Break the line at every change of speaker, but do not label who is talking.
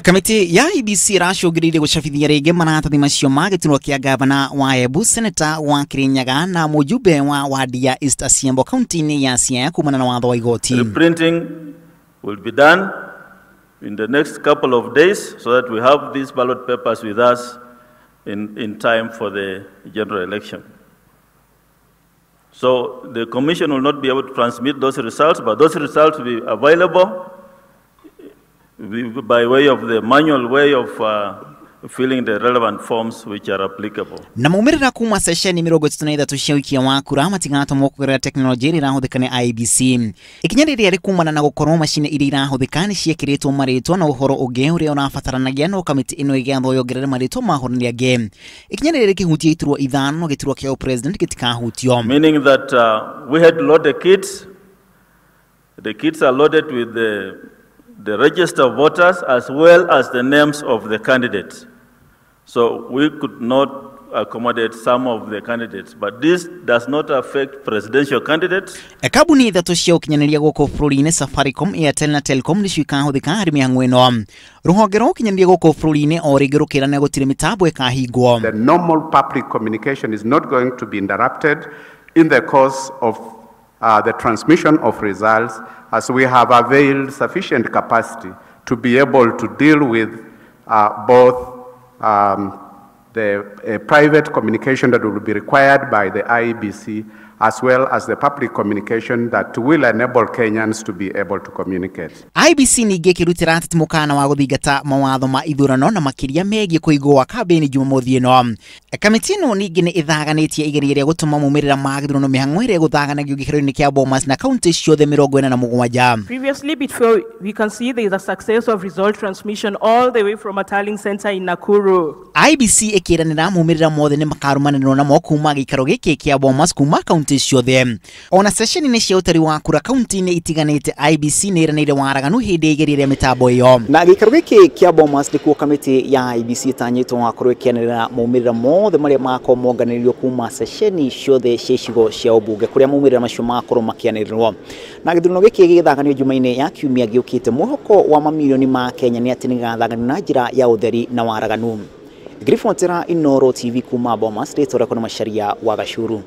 Kamiti ya IEBC racũngĩrĩirie gũcabithia rĩngĩ maratathi macio ma gĩturwa kĩa Ngavana wa Embu, seneta wa Kirinyaga na mũjumbe wa wadi ya East Asiembo kaunti-inĩ ya Siaya kumana na watho wa igoti.
The printing will be done in the next couple of days so that we have these ballot papers with us in time for the general election. So the commission will not be able to transmit those results, but those results will be available by way of the manual way of filling the relevant forms which are applicable.
Na Maumirira kuuma ceceni mirongo itatu na ithatu cia wikia wa kura matigatumwo kugerera teknolojia ĩrĩa ĩrahũthĩka nĩ IEBC. Ikinya rĩrĩa rĩkumana na gũkorwo macini iria irahũthĩka nĩ ciĩkĩrĩtwo marĩtwa na ũhoro ũngĩ ũrĩa ũrabataranagia no kamĩtĩ ĩno ĩgĩathwo yongerere marĩtwa ma ahũrani angĩ. Ikinya rĩrĩa rĩkĩhutia iturwa ithano no gĩturwa kĩa president gĩtikahutio.
Meaning that we had loaded kits. The kits are loaded with the register of voters as well as the names of the candidates. So we could not accommodate some of the candidates, but this does not affect presidential candidates.
Kabuni ithatu cia ũkinyanĩria gũkũ bururi-ini Safaricom, Airtel na Telcom nĩ cikahũthĩka harĩ mĩhang'o ĩno. Rũhonge rwa ũkinyanĩria gũkũ bururi-ini o rĩngĩ rũkĩrana gũtirĩ mĩtambo ĩkahingwo.
The normal public communication is not going to be interrupted in the course of the transmission of results, as we have availed sufficient capacity to be able to deal with both the private communication that will be required by the IEBC, as well as the public communication that will enable Kenyans to be able to communicate.
IEBC ningĩ ĩkĩrutĩra ateti mũkana wa gũthingata mawatho ma ithurano na makĩria megiĩ kũigwo gwa kambĩini Jumamothi ĩno. Kamĩtĩ ĩno ningĩ nĩ ĩthaganĩtie igeria rĩa gũtũma maumĩrĩra ma gĩthurano mĩhang'o ĩrĩa ĩgũthaganagio gĩkĩro-inĩ kĩa Bomas na kaunti ciothe 47.
Previously, before we can see there is a success of result transmission all the way from a tallying center in Nakuru.
IEBC ĩkĩranĩra maumĩrĩra mothe nĩ makarumanĩrwo namo kuma gĩikaro gĩkĩ kĩa Bomas kuma kaunti ciothe. Ona ceceni-inĩ cia ũtari wa kura kaunti-inĩ itiganĩte IEBC nĩ ĩranĩire waraganu hĩndĩ igeria rĩa mĩtambo ĩyo. Na gĩikaro gĩkĩ kĩa Bomas nĩkuo kamĩtĩ ya IEBC ĩtanyĩtwo wakorwo ĩkĩanĩrĩra maumĩrĩra mothe marĩa makorwo monganĩrĩirio kuma ceceni ciothe cia icigo cia ũmbunge kũrĩa maumĩrĩra macio makorwo makĩanĩrĩrwo. Na gĩthurano gĩkĩ gĩgĩthaganio Jumaine ya kiumia gĩũkĩte, mwĩhoko wa mamirioni ma Kenya nĩ atĩ nĩgathaganio na njĩra ya ũtheri na waraganu. Griffon Tera Inoro TV kuma Bomas, rĩtwa rĩakwa nĩ Macharia wa Gacuru.